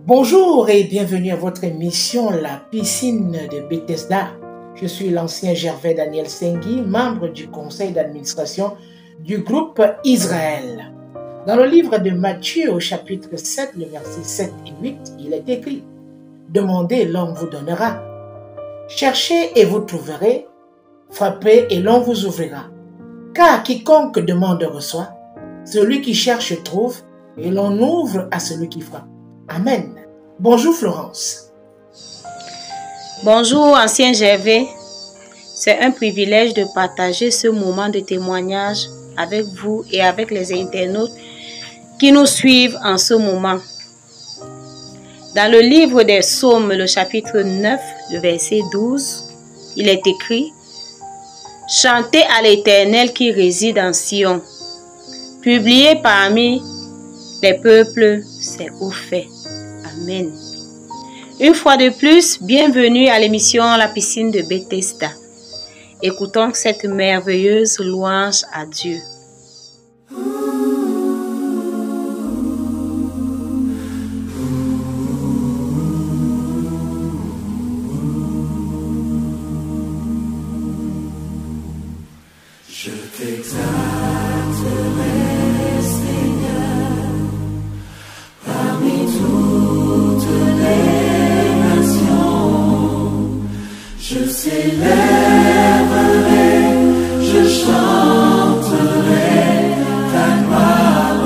Bonjour et bienvenue à votre émission La piscine de Bethesda. Je suis l'ancien Gervais Daniel Sengui, membre du conseil d'administration du groupe Israël. Dans le livre de Matthieu au chapitre 7, le verset 7 et 8, il est écrit « Demandez, l'homme vous donnera. Cherchez et vous trouverez. Frappez et l'on vous ouvrira. Car quiconque demande reçoit. Celui qui cherche trouve et l'on ouvre à celui qui frappe. » Amen. Bonjour Florence. Bonjour ancien Gervais. C'est un privilège de partager ce moment de témoignage avec vous et avec les internautes qui nous suivent en ce moment. Dans le livre des Psaumes, le chapitre 9, le verset 12, il est écrit « Chantez à l'Éternel qui réside en Sion. Publiez parmi les peuples ses hauts faits. » Amen. Une fois de plus, bienvenue à l'émission La piscine de Bethesda. Écoutons cette merveilleuse louange à Dieu. Je t'exalterai, Seigneur, parmi toutes les nations. Je célébrerai, je chanterai ta gloire,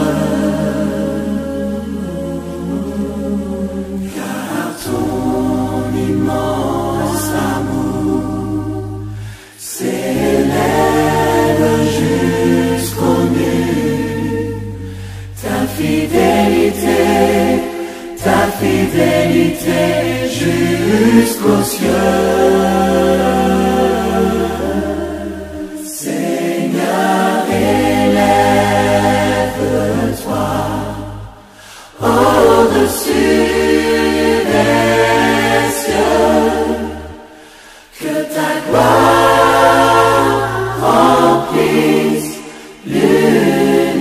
car ton immense amour s'élève jusqu'aux nues. Ta fidélité jusqu'aux cieux. Seigneur, élève-toi au-dessus des cieux, que ta gloire remplisse l'univers.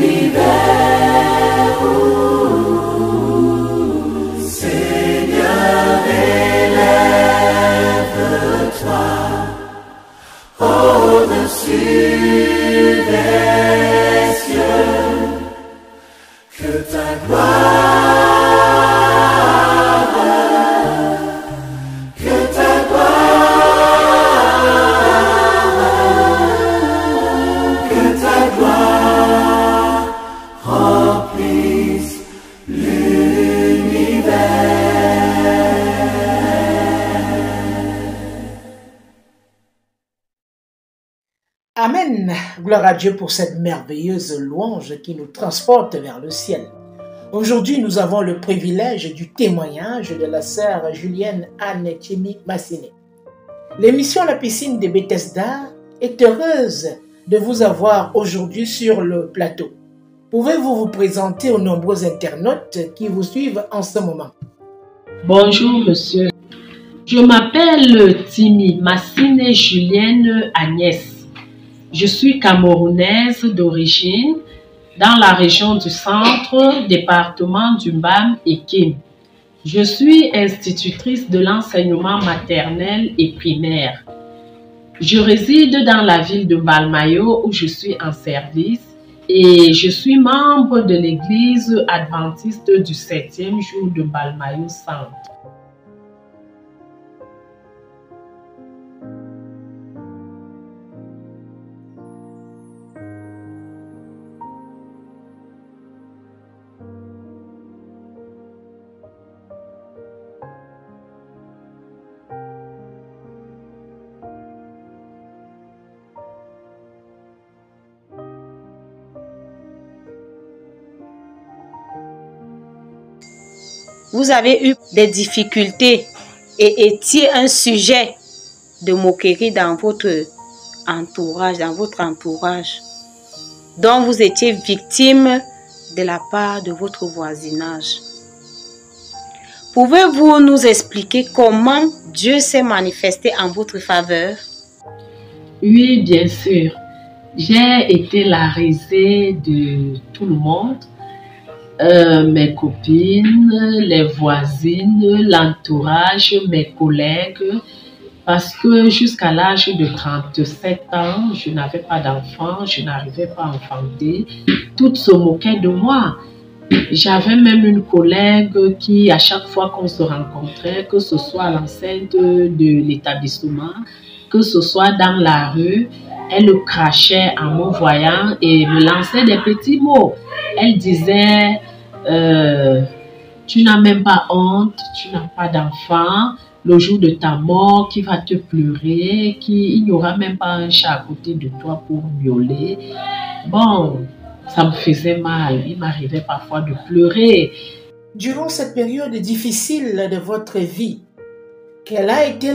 Seigneur, élève-toi au-dessus des cieux, que ta gloire, remplisse l'univers. Amen. Gloire à Dieu pour cette merveilleuse louange qui nous transporte vers le ciel. Aujourd'hui, nous avons le privilège du témoignage de la sœur Julienne Anne Tchimi Massiné. L'émission La piscine de Bethesda est heureuse de vous avoir aujourd'hui sur le plateau. Pouvez-vous vous présenter aux nombreux internautes qui vous suivent en ce moment? Bonjour monsieur, je m'appelle Timi Massiné Julienne Agnès. Je suis camerounaise d'origine dans la région du centre, département du Mbam et Kim. Je suis institutrice de l'enseignement maternel et primaire. Je réside dans la ville de Mbalmayo où je suis en service et je suis membre de l'église adventiste du 7e jour de Mbalmayo Centre. Vous avez eu des difficultés et étiez un sujet de moquerie dans votre entourage, dont vous étiez victime de la part de votre voisinage. Pouvez-vous nous expliquer comment Dieu s'est manifesté en votre faveur? Oui, bien sûr. J'ai été la risée de tout le monde. mes copines, les voisines, l'entourage, mes collègues, parce que jusqu'à l'âge de 37 ans, je n'avais pas d'enfant, je n'arrivais pas à enfanter. Toutes se moquaient de moi. J'avais même une collègue qui, à chaque fois qu'on se rencontrait, que ce soit à l'enceinte de l'établissement, que ce soit dans la rue, elle crachait en me voyant et me lançait des petits mots. Elle disait, tu n'as même pas honte, tu n'as pas d'enfant, le jour de ta mort, qui va te pleurer, il n'y aura même pas un chat à côté de toi pour miauler. Bon, ça me faisait mal, il m'arrivait parfois de pleurer. Durant cette période difficile de votre vie, quelle a été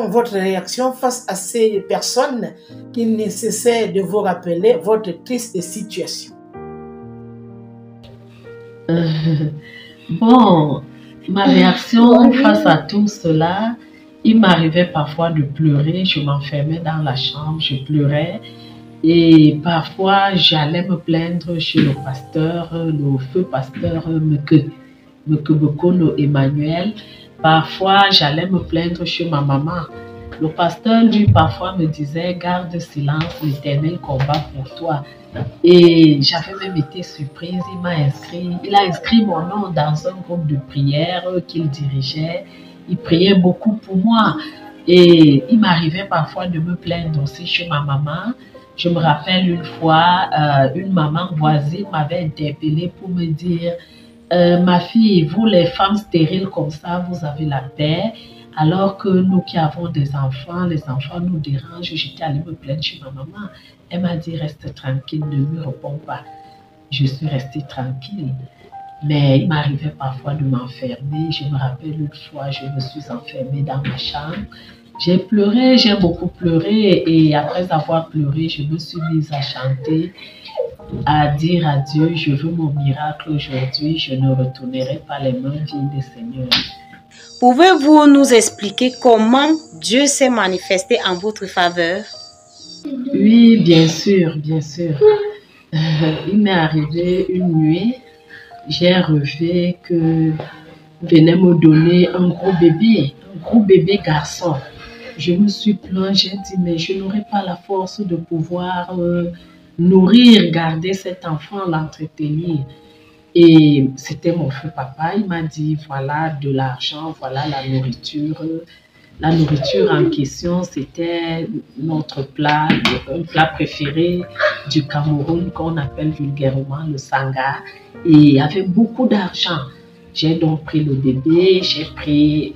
votre réaction face à ces personnes qui ne cessaient de vous rappeler votre triste situation? Bon, ma réaction face à tout cela, il m'arrivait parfois de pleurer, je m'enfermais dans la chambre, je pleurais. Et parfois, j'allais me plaindre chez le pasteur, le feu pasteur Mekebokono Emmanuel. Parfois, j'allais me plaindre chez ma maman. Le pasteur, lui, parfois me disait, garde silence, l'Éternel combat pour toi. Et j'avais même été surprise, il a inscrit mon nom dans un groupe de prière qu'il dirigeait. Il priait beaucoup pour moi. Et il m'arrivait parfois de me plaindre aussi chez ma maman. Je me rappelle une fois, une maman voisine m'avait interpellée pour me dire ma fille, vous les femmes stériles comme ça, vous avez la paix, alors que nous qui avons des enfants, les enfants nous dérangent. J'étais allée me plaindre chez ma maman. Elle m'a dit reste tranquille, ne lui réponds pas. Je suis restée tranquille. Mais il m'arrivait parfois de m'enfermer. Je me rappelle une fois, je me suis enfermée dans ma chambre. J'ai pleuré, j'ai beaucoup pleuré et après avoir pleuré, je me suis mise à chanter, à dire à Dieu, je veux mon miracle aujourd'hui, je ne retournerai pas les mains vides, Seigneur. Pouvez-vous nous expliquer comment Dieu s'est manifesté en votre faveur? Oui, bien sûr, bien sûr. Il m'est arrivé une nuit, j'ai rêvé que venait me donner un gros bébé garçon. Je me suis plaint, j'ai dit, mais je n'aurai pas la force de pouvoir nourrir, garder cet enfant, l'entretenir. Et c'était mon feu papa, il m'a dit, voilà de l'argent, voilà la nourriture. La nourriture en question, c'était notre plat, un plat préféré du Cameroun qu'on appelle vulgairement le sanga. Et avec beaucoup d'argent. J'ai donc pris le bébé, j'ai pris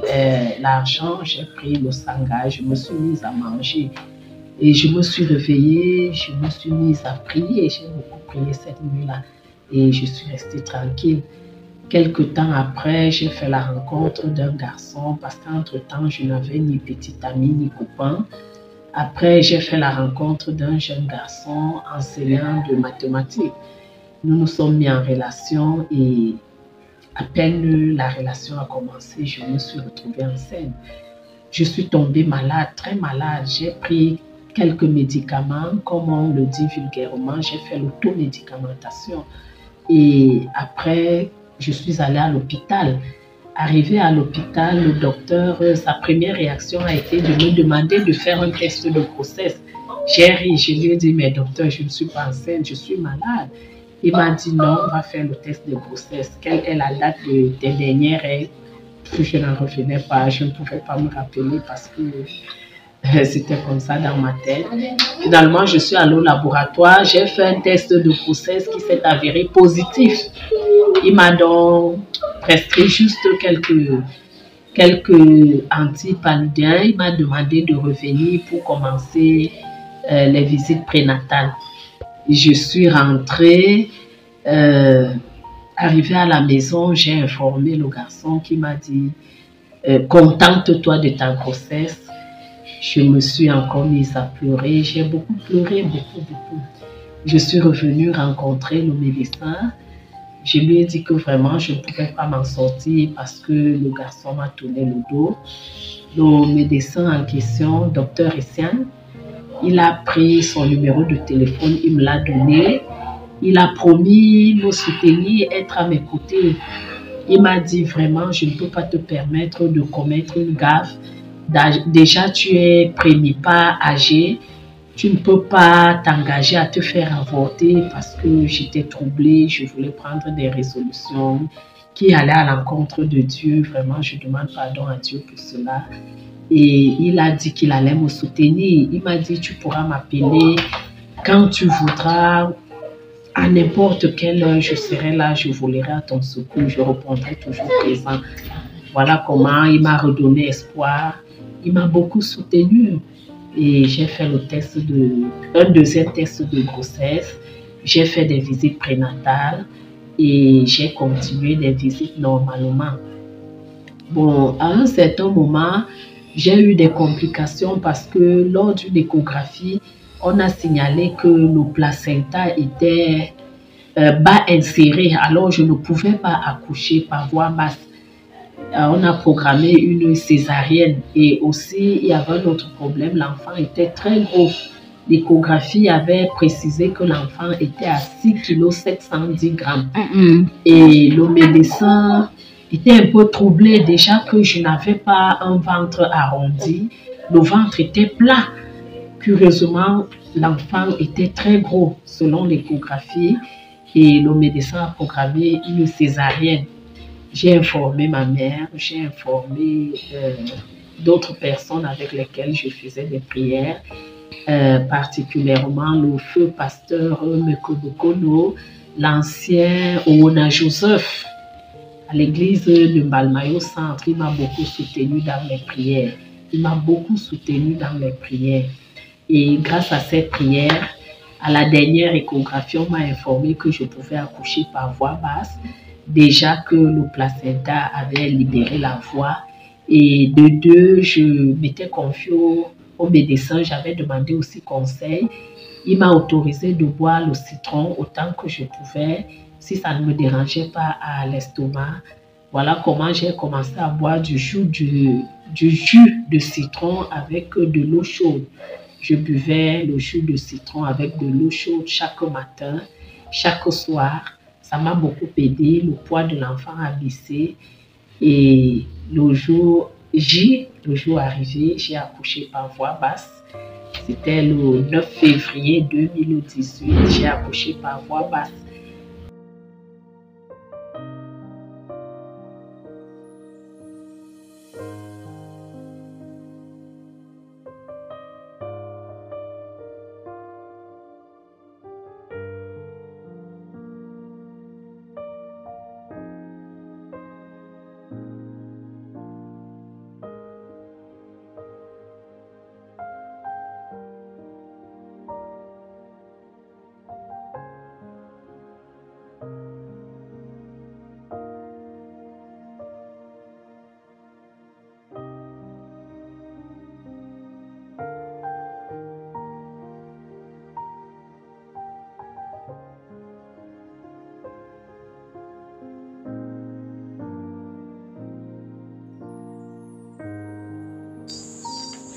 l'argent, j'ai pris le sanga, je me suis mise à manger. Et je me suis réveillée, je me suis mise à prier, j'ai beaucoup prié cette nuit-là. Et je suis restée tranquille. Quelque temps après, j'ai fait la rencontre d'un garçon parce qu'entre-temps, je n'avais ni petit ami ni copain. Après, j'ai fait la rencontre d'un jeune garçon enseignant de mathématiques. Nous nous sommes mis en relation et à peine la relation a commencé, je me suis retrouvée enceinte. Je suis tombée malade, très malade. J'ai pris quelques médicaments, comme on le dit vulgairement. J'ai fait l'automédicamentation. Et après, je suis allée à l'hôpital. Arrivée à l'hôpital, le docteur, sa première réaction a été de me demander de faire un test de grossesse. J'ai ri, je lui ai dit, mais docteur, je ne suis pas enceinte, je suis malade. Il m'a dit non, on va faire le test de grossesse. Quelle est la date des dernières règles? Je n'en revenais pas, je ne pouvais pas me rappeler parce que c'était comme ça dans ma tête. Finalement, je suis allée au laboratoire, j'ai fait un test de grossesse qui s'est avéré positif. Il m'a donc prescrit juste quelques antipaludéens. Il m'a demandé de revenir pour commencer les visites prénatales. Je suis rentrée, arrivée à la maison, j'ai informé le garçon qui m'a dit contente-toi de ta grossesse. Je me suis encore mise à pleurer, j'ai beaucoup pleuré, beaucoup. Je suis revenue rencontrer le médecin. Je lui ai dit que vraiment je ne pouvais pas m'en sortir parce que le garçon m'a tourné le dos. Le médecin en question, docteur Essian, il a pris son numéro de téléphone, il me l'a donné. Il a promis me soutenir, être à mes côtés. Il m'a dit vraiment, je ne peux pas te permettre de commettre une gaffe. Déjà, tu es premier pas âgé. Tu ne peux pas t'engager à te faire avorter parce que j'étais troublée. Je voulais prendre des résolutions qui allaient à l'encontre de Dieu. Vraiment, je demande pardon à Dieu pour cela. Et il a dit qu'il allait me soutenir. Il m'a dit, tu pourras m'appeler quand tu voudras. À n'importe quelle heure, je serai là, je volerai à ton secours, je répondrai toujours présent. Voilà comment il m'a redonné espoir. Il m'a beaucoup soutenu. Et j'ai fait un deuxième test de grossesse. J'ai fait des visites prénatales et j'ai continué des visites normalement. Bon, à un certain moment, j'ai eu des complications parce que lors d'une échographie, on a signalé que le placenta était bas inséré, alors je ne pouvais pas accoucher par voie basse. On a programmé une césarienne et aussi il y avait un autre problème, l'enfant était très gros. L'échographie avait précisé que l'enfant était à 6 kg 710 grammes. Et le médecin était un peu troublé déjà que je n'avais pas un ventre arrondi, le ventre était plat. Curieusement, l'enfant était très gros selon l'échographie et le médecin a programmé une césarienne. J'ai informé ma mère, j'ai informé d'autres personnes avec lesquelles je faisais des prières, particulièrement le feu pasteur Mekobokono, l'ancien Oona Joseph, à l'église de Mbalmayo Centre. Il m'a beaucoup soutenu dans mes prières. Il m'a beaucoup soutenu dans mes prières. Et grâce à cette prière, à la dernière échographie, on m'a informé que je pouvais accoucher par voie basse. Déjà que le placenta avait libéré la voie. Et de deux, je m'étais confiée au médecin. J'avais demandé aussi conseil. Il m'a autorisé de boire le citron autant que je pouvais, si ça ne me dérangeait pas à l'estomac. Voilà comment j'ai commencé à boire du jus de citron avec de l'eau chaude. Je buvais le jus de citron avec de l'eau chaude chaque matin, chaque soir. Ça m'a beaucoup aidé. Le poids de l'enfant a baissé. Et le jour arrivé, j'ai accouché par voie basse. C'était le 9 février 2018. J'ai accouché par voie basse.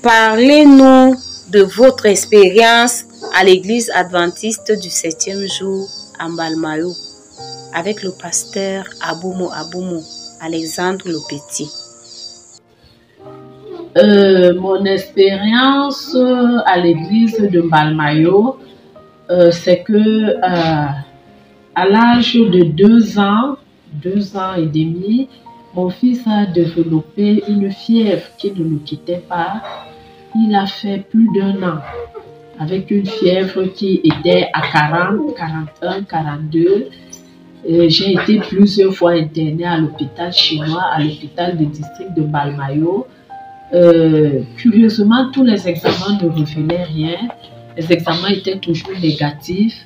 Parlez-nous de votre expérience à l'église adventiste du 7e jour à Mbalmayo avec le pasteur Aboumo, Alexandre le Petit. Mon expérience à l'église de Mbalmayo, c'est que à l'âge de 2 ans et demi, mon fils a développé une fièvre qui ne le quittait pas. Il a fait plus d'1 an avec une fièvre qui était à 40, 41, 42. J'ai été plusieurs fois internée à l'hôpital chinois, à l'hôpital de district de Mbalmayo. Curieusement, tous les examens ne révélaient rien. Les examens étaient toujours négatifs.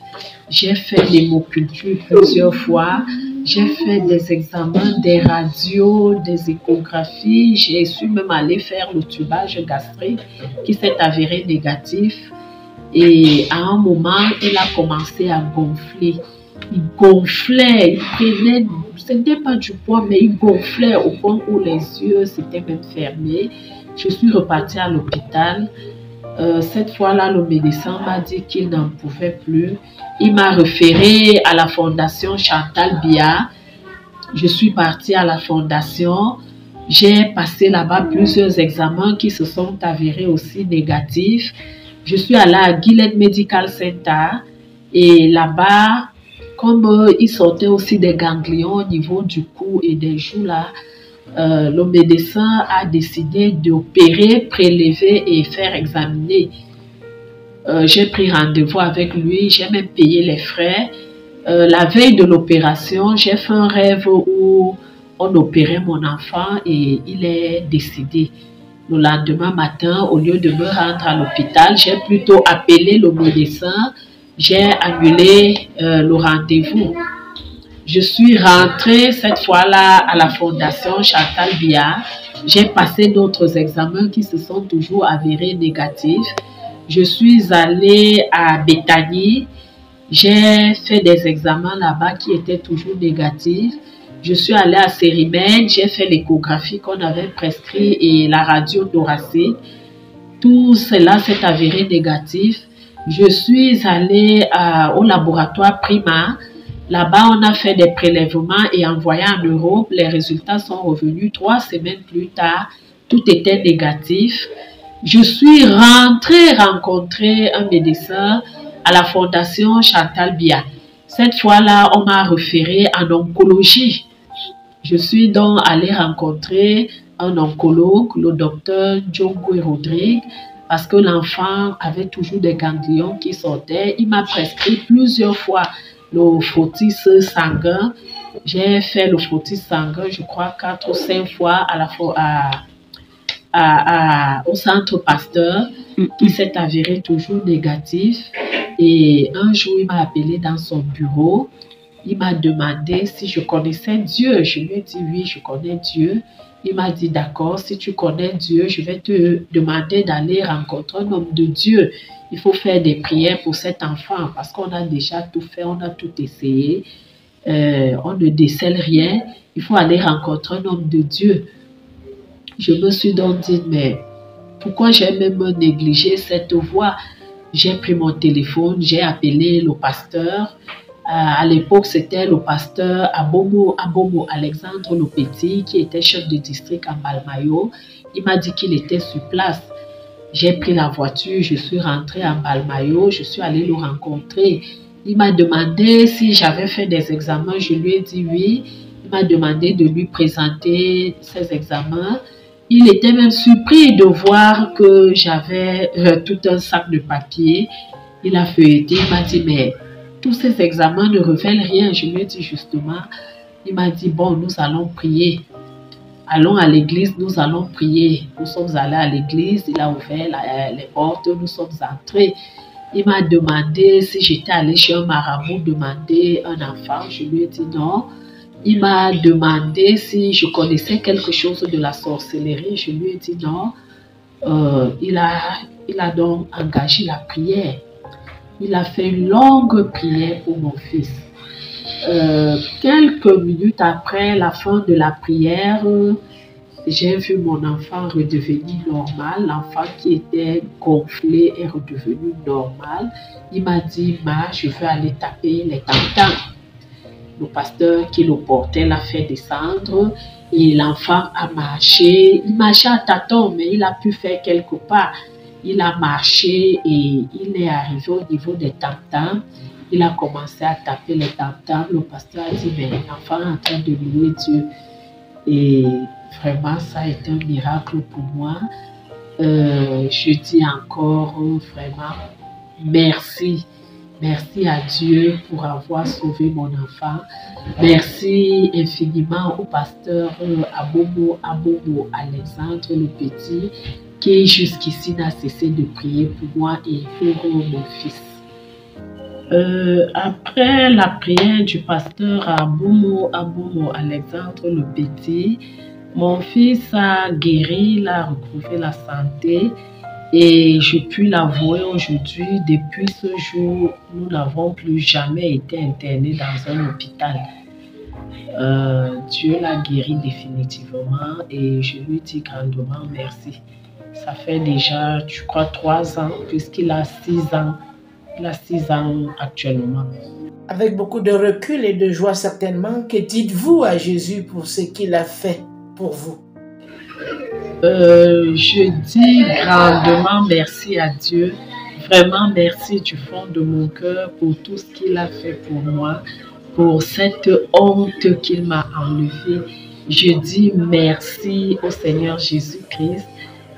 J'ai fait l'hémoculture plusieurs fois. J'ai fait des examens, des radios, des échographies. J'ai su même aller faire le tubage gastrique qui s'est avéré négatif. Et à un moment, il a commencé à gonfler. Il gonflait, il prenait, ce n'était pas du poids, mais il gonflait au point où les yeux s'étaient même fermés. Je suis repartie à l'hôpital. Cette fois-là, le médecin m'a dit qu'il n'en pouvait plus. Il m'a référé à la fondation Chantal Biya. Je suis partie à la fondation. J'ai passé là-bas plusieurs examens qui se sont avérés aussi négatifs. Je suis allée à Gilead Medical Center et là-bas, comme il sortait aussi des ganglions au niveau du cou et des joues là, le médecin a décidé d'opérer, prélever et faire examiner. J'ai pris rendez-vous avec lui, j'ai même payé les frais. La veille de l'opération, j'ai fait un rêve où on opérait mon enfant et il est décédé. Le lendemain matin, au lieu de me rendre à l'hôpital, j'ai plutôt appelé le médecin. J'ai annulé le rendez-vous. Je suis rentrée cette fois-là à la fondation Chantal Biya. J'ai passé d'autres examens qui se sont toujours avérés négatifs. Je suis allée à Bethany. J'ai fait des examens là-bas qui étaient toujours négatifs. Je suis allée à Cérimène, j'ai fait l'échographie qu'on avait prescrit et la radio thoracique. Tout cela s'est avéré négatif. Je suis allée au laboratoire Prima. Là-bas, on a fait des prélèvements et envoyé en Europe. Les résultats sont revenus 3 semaines plus tard. Tout était négatif. Je suis rentrée rencontrer un médecin à la fondation Chantal Biya. Cette fois-là, on m'a référé en oncologie. Je suis donc allée rencontrer un oncologue, le docteur Djongwe Rodrigue, parce que l'enfant avait toujours des ganglions qui sortaient. Il m'a prescrit plusieurs fois le frottis sanguin. J'ai fait le frottis sanguin, je crois, 4 ou 5 fois au centre Pasteur, qui s'est avéré toujours négatif. Et un jour, il m'a appelé dans son bureau. Il m'a demandé si je connaissais Dieu. Je lui ai dit oui, je connais Dieu. Il m'a dit d'accord, si tu connais Dieu, je vais te demander d'aller rencontrer un homme de Dieu. Il faut faire des prières pour cet enfant parce qu'on a déjà tout fait, on a tout essayé. On ne décèle rien. Il faut aller rencontrer un homme de Dieu. Je me suis donc dit, mais pourquoi j'ai même négligé cette voie? J'ai pris mon téléphone, j'ai appelé le pasteur. À l'époque, c'était le pasteur Abomo Alexandre Le Petit, qui était chef de district à Mbalmayo. Il m'a dit qu'il était sur place. J'ai pris la voiture, je suis rentrée à Mbalmayo, je suis allée le rencontrer. Il m'a demandé si j'avais fait des examens, je lui ai dit oui. Il m'a demandé de lui présenter ses examens. Il était même surpris de voir que j'avais tout un sac de papier. Il a feuilleté, il m'a dit, mais tous ces examens ne révèlent rien. Je lui ai dit justement, il m'a dit, bon, nous allons prier. Allons à l'église, nous allons prier. Nous sommes allés à l'église, il a ouvert les portes, nous sommes entrés. Il m'a demandé si j'étais allée chez un marabout demander un enfant. Je lui ai dit non. Il m'a demandé si je connaissais quelque chose de la sorcellerie. Je lui ai dit non. Il a donc engagé la prière. Il a fait une longue prière pour mon fils. Quelques minutes après la fin de la prière, j'ai vu mon enfant redevenir normal. L'enfant qui était gonflé est redevenu normal. Il m'a dit, Ma, je veux aller taper les tam-tams. Le pasteur qui le portait l'a fait descendre et l'enfant a marché. Il marchait à tâtons, mais il a pu faire quelque part. Il a marché et il est arrivé au niveau des tam-tams. Il a commencé à taper les tam-tams. Le pasteur a dit, mais l'enfant est en train de louer Dieu. Et vraiment, ça a été un miracle pour moi. Je dis encore vraiment merci. Merci à Dieu pour avoir sauvé mon enfant. Merci infiniment au pasteur Abomo Alexandre Le Petit qui jusqu'ici n'a cessé de prier pour moi et pour mon fils. Après la prière du pasteur Abomo Alexandre Le Petit, mon fils a guéri, il a retrouvé la santé. Et je puis l'avouer aujourd'hui, depuis ce jour, nous n'avons plus jamais été internés dans un hôpital. Dieu l'a guéri définitivement et je lui dis grandement merci. Ça fait déjà, je crois, 3 ans, puisqu'il a 6 ans. Il a 6 ans actuellement. Avec beaucoup de recul et de joie certainement, que dites-vous à Jésus pour ce qu'il a fait pour vous? Je dis grandement merci à Dieu. Vraiment merci du fond de mon cœur pour tout ce qu'il a fait pour moi, pour cette honte qu'il m'a enlevée. Je dis merci au Seigneur Jésus-Christ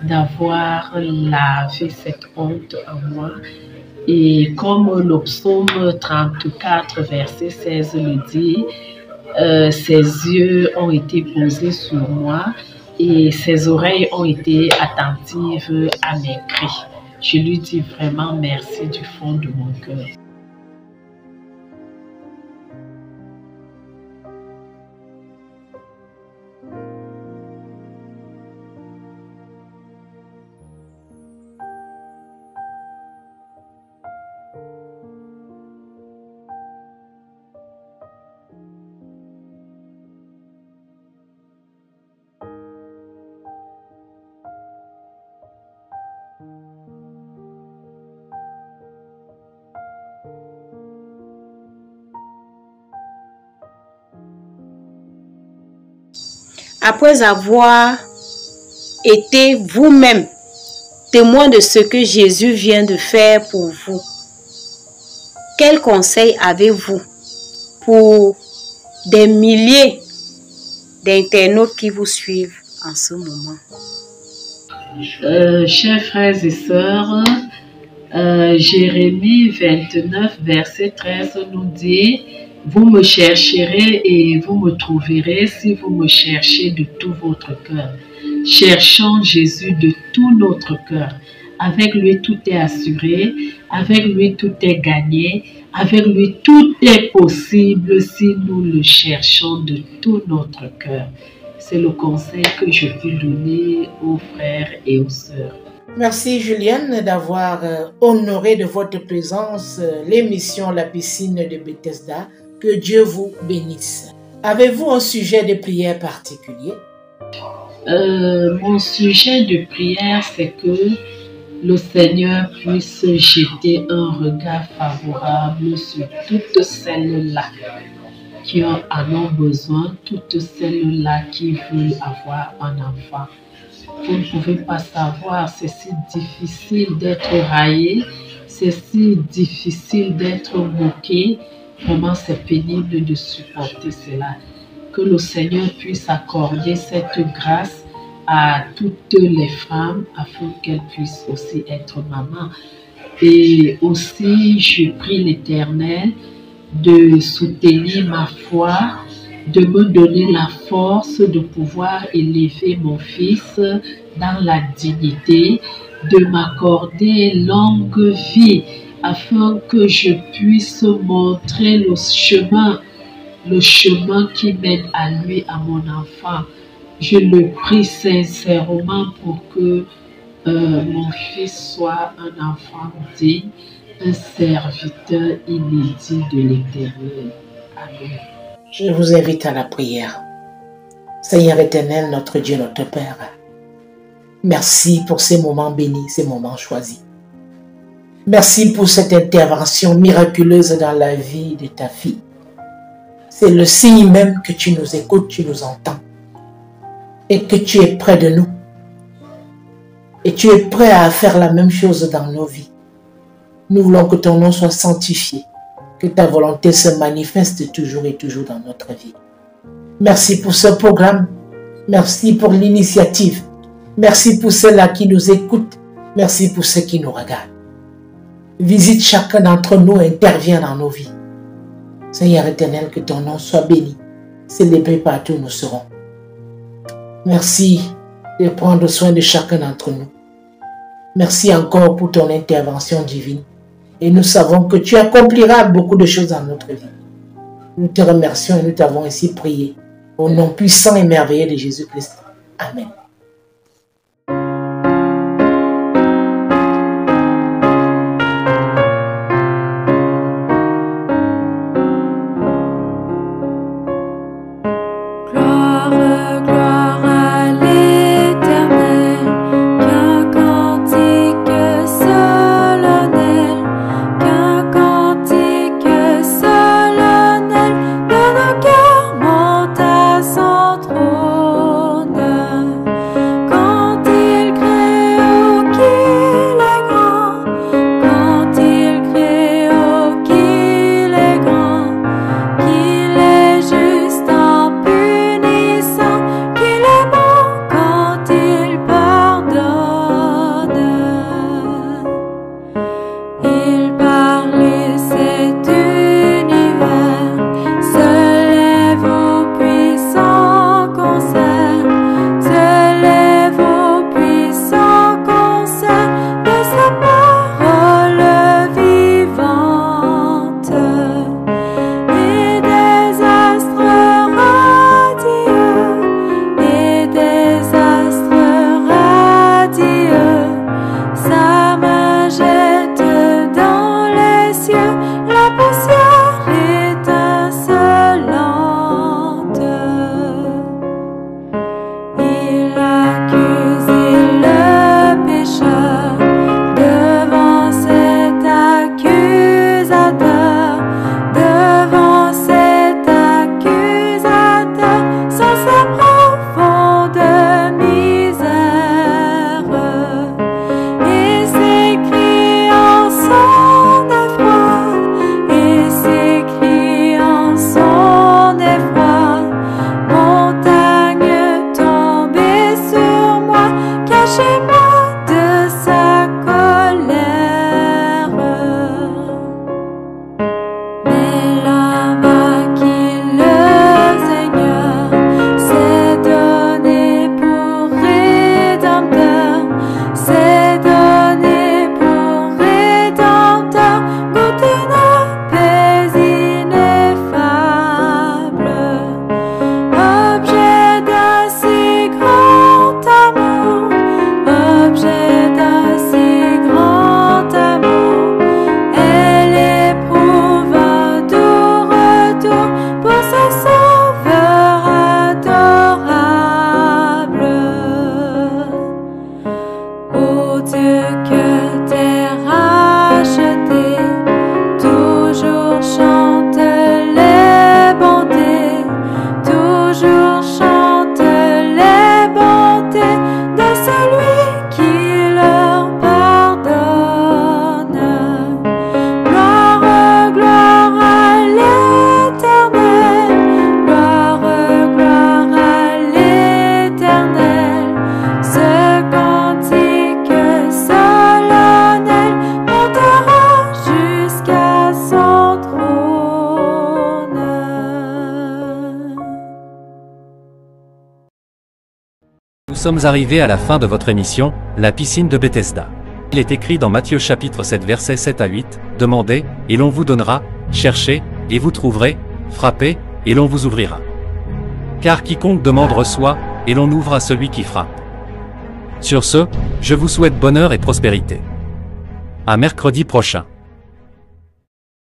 d'avoir lavé cette honte en moi. Et comme le psaume 34, verset 16 le dit, ses yeux ont été posés sur moi et ses oreilles ont été attentives à mes cris. Je lui dis vraiment merci du fond de mon cœur. Après avoir été vous-même témoin de ce que Jésus vient de faire pour vous, quel conseil avez-vous pour des milliers d'internautes qui vous suivent en ce moment? Chers frères et sœurs, Jérémie 29, verset 13 nous dit: vous me chercherez et vous me trouverez si vous me cherchez de tout votre cœur. Cherchons Jésus de tout notre cœur. Avec lui, tout est assuré. Avec lui, tout est gagné. Avec lui, tout est possible si nous le cherchons de tout notre cœur. C'est le conseil que je peux donner aux frères et aux sœurs. Merci Julienne d'avoir honoré de votre présence l'émission La piscine de Bethesda. Que Dieu vous bénisse. Avez-vous un sujet de prière particulier? Mon sujet de prière, c'est que le Seigneur puisse jeter un regard favorable sur toutes celles-là qui en ont besoin, toutes celles-là qui veulent avoir un enfant. Vous ne pouvez pas savoir, c'est si difficile d'être raillé, c'est si difficile d'être moqué. Vraiment, c'est pénible de supporter cela. Que le Seigneur puisse accorder cette grâce à toutes les femmes afin qu'elles puissent aussi être mamans. Et aussi, je prie l'Éternel de soutenir ma foi, de me donner la force de pouvoir élever mon fils dans la dignité, de m'accorder longue vie afin que je puisse montrer le chemin qui mène à lui, à mon enfant. Je le prie sincèrement pour que mon fils soit un enfant digne, un serviteur inédit de l'Éternel. Amen. Je vous invite à la prière. Seigneur éternel, notre Dieu, notre Père, merci pour ces moments bénis, ces moments choisis. Merci pour cette intervention miraculeuse dans la vie de ta fille. C'est le signe même que tu nous écoutes, tu nous entends. Et que tu es près de nous. Et tu es prêt à faire la même chose dans nos vies. Nous voulons que ton nom soit sanctifié. Que ta volonté se manifeste toujours et toujours dans notre vie. Merci pour ce programme. Merci pour l'initiative. Merci pour ceux-là qui nous écoutent. Merci pour ceux qui nous regardent. Visite chacun d'entre nous et interviens dans nos vies. Seigneur éternel, que ton nom soit béni. Célébré partout où nous serons. Merci de prendre soin de chacun d'entre nous. Merci encore pour ton intervention divine. Et nous savons que tu accompliras beaucoup de choses dans notre vie. Nous te remercions et nous t'avons ainsi prié. Au nom puissant et merveilleux de Jésus-Christ. Amen. Gloire à l'Éternel, qui a Nous sommes arrivés à la fin de votre émission, La piscine de Bethesda. Il est écrit dans Matthieu chapitre 7 versets 7 à 8, « Demandez, et l'on vous donnera, cherchez, et vous trouverez, frappez, et l'on vous ouvrira. Car quiconque demande reçoit, et l'on ouvre à celui qui frappe. » Sur ce, je vous souhaite bonheur et prospérité. À mercredi prochain.